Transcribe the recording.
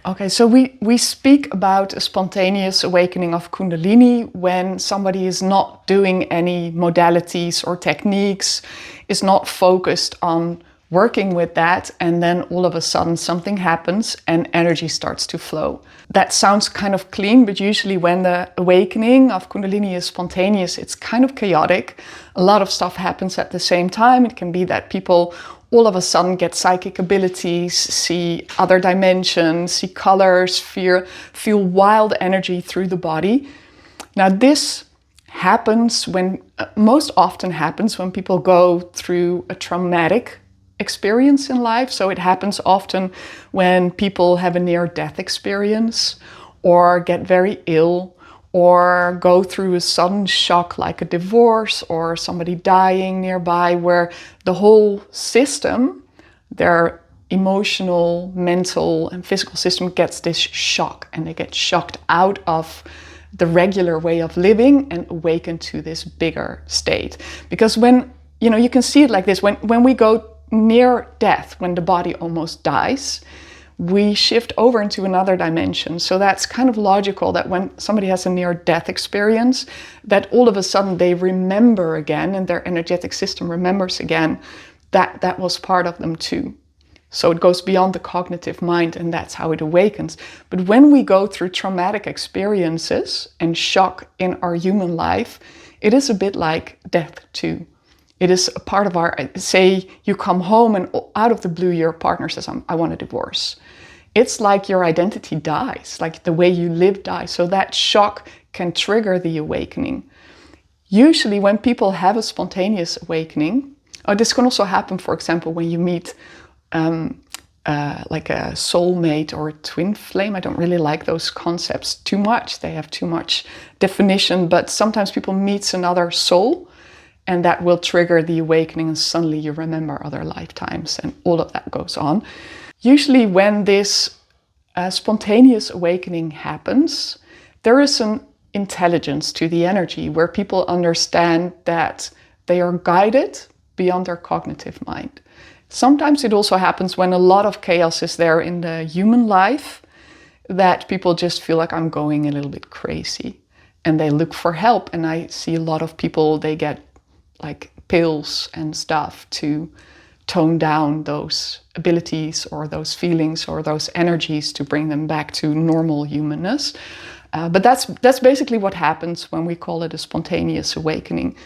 Okay, so we speak about a spontaneous awakening of Kundalini when somebody is not doing any modalities or techniques, is not focused on working with that, and then all of a sudden something happens and energy starts to flow. That sounds kind of clean, but usually when the awakening of Kundalini is spontaneous, it's kind of chaotic. A lot of stuff happens at the same time. It can be that people all of a sudden get psychic abilities, see other dimensions, see colors, feel wild energy through the body. Now this happens most often happens when people go through a traumatic experience in life. So it happens often when people have a near-death experience or get very ill or go through a sudden shock like a divorce or somebody dying nearby, where the whole system, their emotional, mental and physical system gets this shock, and they get shocked out of the regular way of living and awaken to this bigger state. Because when, you can see it like this, when we go near death, when the body almost dies, we shift over into another dimension. So that's kind of logical that when somebody has a near-death experience, that all of a sudden they remember again, and their energetic system remembers again that that was part of them too. So it goes beyond the cognitive mind, and that's how it awakens. But when we go through traumatic experiences and shock in our human life, it is a bit like death too. It is a part of our, say you come home and out of the blue your partner says, I want a divorce. It's like your identity dies, like the way you live dies. So that shock can trigger the awakening. Usually when people have a spontaneous awakening, this can also happen, for example, when you meet like a soulmate or a twin flame. I don't really like those concepts too much. They have too much definition, but sometimes people meet another soul, and that will trigger the awakening, and suddenly you remember other lifetimes, and all of that goes on. Usually when this spontaneous awakening happens, there is an intelligence to the energy where people understand that they are guided beyond their cognitive mind. Sometimes it also happens when a lot of chaos is there in the human life, that people just feel like, I'm going a little bit crazy, and they look for help. And I see a lot of people, they get like pills and stuff to tone down those abilities or those feelings or those energies to bring them back to normal humanness. But that's basically what happens when we call it a spontaneous awakening.